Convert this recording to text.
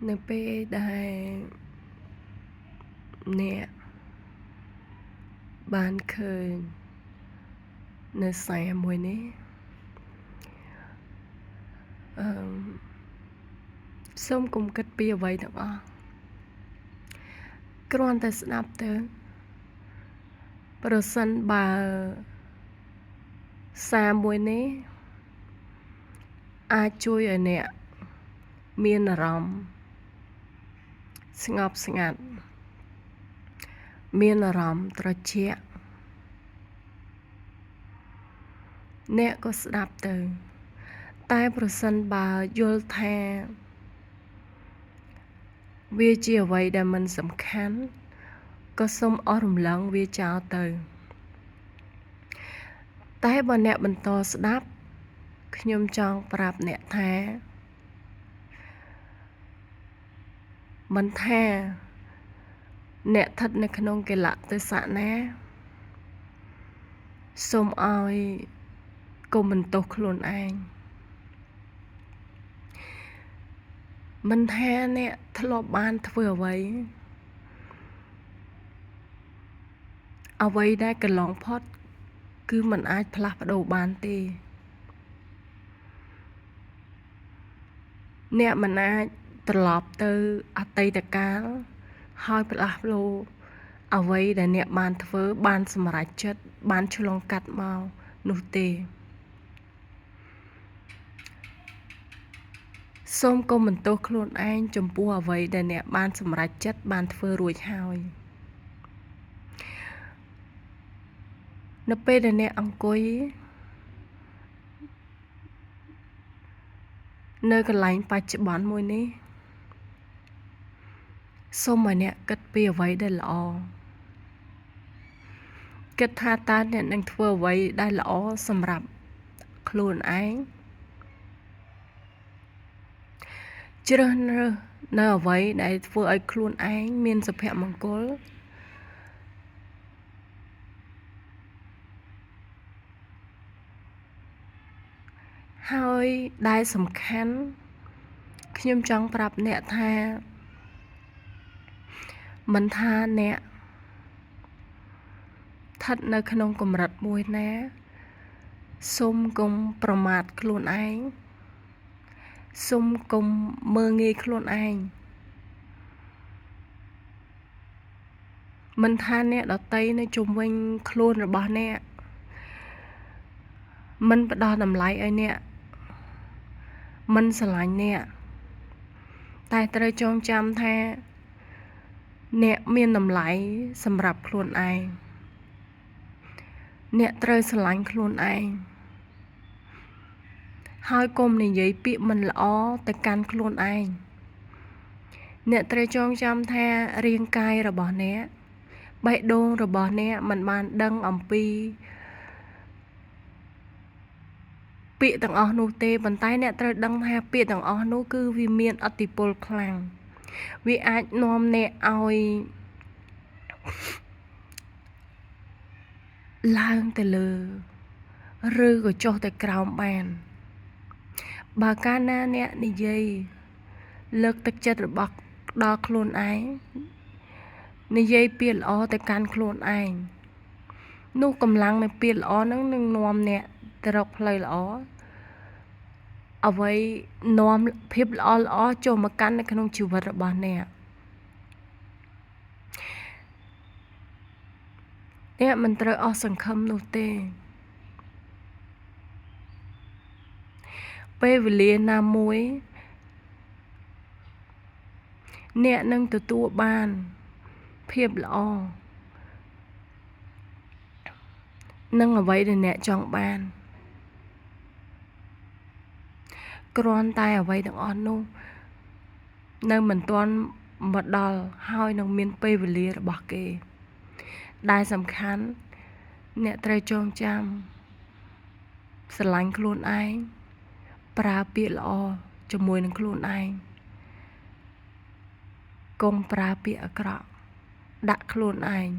នៅពេលដែលអ្នកបានឃើញនៅសារមួយនេះសូមកុំគិតពីអ្វីទាំងអស់គ្រាន់តែស្ដាប់ទៅប្រសិនបើសារមួយនេះអាចជួយឲ្យអ្នកមានអារម្មណ៍ស្ងប់ស្ងាត់មានអារម្មណ៍ត្រជាក់អ្នកក៏ស្ដាប់ទៅតែប្រសិនបើយល់ថាវាជាអ្វីដែលមិនសំខាន់ក៏សូមអស់រំលងវាចោលទៅតែបើអ្នកបន្តស្ដាប់ខ្ញុំចង់ប្រាប់អ្នកថាមិនថាអ្នកស្ថិតនៅក្នុងកលៈទេសៈណាសូមឲ្យកុំបន្ទោសខ្លួនឯងមិនថាអ្នកធ្លាប់បានធ្វើអ្វីដែលកន្លងផុតគឺมันអាចផ្លាស់ប្ដូរបានទេអ្នកមិនអាចត្រឡប់ទៅអតីតកាលហើយផ្លាស់ប្ដូរអ្វីដែលអ្នកបានធ្វើបានសម្រេចចិត្តបានឆ្លងកាត់មកនោះទេសូមកុំបន្ទោសខ្លួនឯងចំពោះអ្វីដែលអ្នកបានសម្រេចចិត្តបានធ្វើរួចហើយនៅពេលដែលអ្នកអង្គុយនៅកន្លែងបច្ចុប្បន្នមួយនេះសូមឲ្យអ្នកគិតពីអ្វីដែលល្អគិតថាតើអ្នកនឹងធ្វើអ្វីដែលល្អសម្រាប់ខ្លួនឯងជ្រើសរើសនៅអ្វីដែលធ្វើឲ្យខ្លួនឯងមានសុភមង្គលហើយដែលសំខាន់ខ្ញុំចង់ប្រាប់អ្នកថាមិនថាអ្នកស្ថិតនៅក្នុងកម្រិតមួយណាសូមកុំប្រមាថខ្លួនឯងសូមកុំមើលងាយខ្លួនឯងមិនថាអ្នកដទៃនៅជុំវិញខ្លួនរបស់អ្នកមិនផ្ដល់តម្លៃឲ្យអ្នកមិនស្រឡាញ់អ្នកតែត្រូវចងចាំថាអ្នកមានតម្លៃសម្រាប់ខ្លួនឯងអ្នកត្រូវស្រឡាញ់ខ្លួនឯងហើយកុំនិយាយពាក្យមិនល្អទៅកាន់ខ្លួនឯងអ្នកត្រូវចងចាំថារាងកាយរបស់អ្នកបេះដូងរបស់អ្នកមិនបានដឹងអំពីពាក្យទាំងអស់នោះទេប៉ុន្តែអ្នកត្រូវដឹងថាពាក្យទាំងអស់នោះគឺវាមានឥទ្ធិពលខ្លាំងវាអាចនាំអ្នកឲ្យឡើងទៅលើឬក៏ចុះទៅក្រោមបានបើកាលណាអ្នកនិយាយលើកទឹកចិត្តរបស់ដល់ខ្លួនឯងនិយាយពាក្យល្អទៅកាន់ខ្លួនឯងនោះកម្លាំងនៃពាក្យល្អហ្នឹងនឹងនាំអ្នកទៅរកផ្លូវល្អអ្វីនាំភាពល្អចូលមកកាន់នៅក្នុងជីវិតរបស់អ្នកអ្នកមិនត្រូវអស់សង្ឃឹមនោះទេពេលវេលាណាមួយអ្នកនឹងទទួលបានភាពល្អនឹងអ្វីដែលអ្នកចង់បានគ្រាន់តែអ្វីទាំងអស់នោះនៅមិនទាន់មកដល់ហើយនឹងមានពេលវេលារបស់គេដែលសំខាន់អ្នកត្រូវចងចាំស្រឡាញ់ខ្លួនឯងប្រើពាក្យល្អជាមួយនឹងខ្លួនឯងកុំប្រើពាក្យអាក្រក់ដាក់ខ្លួនឯង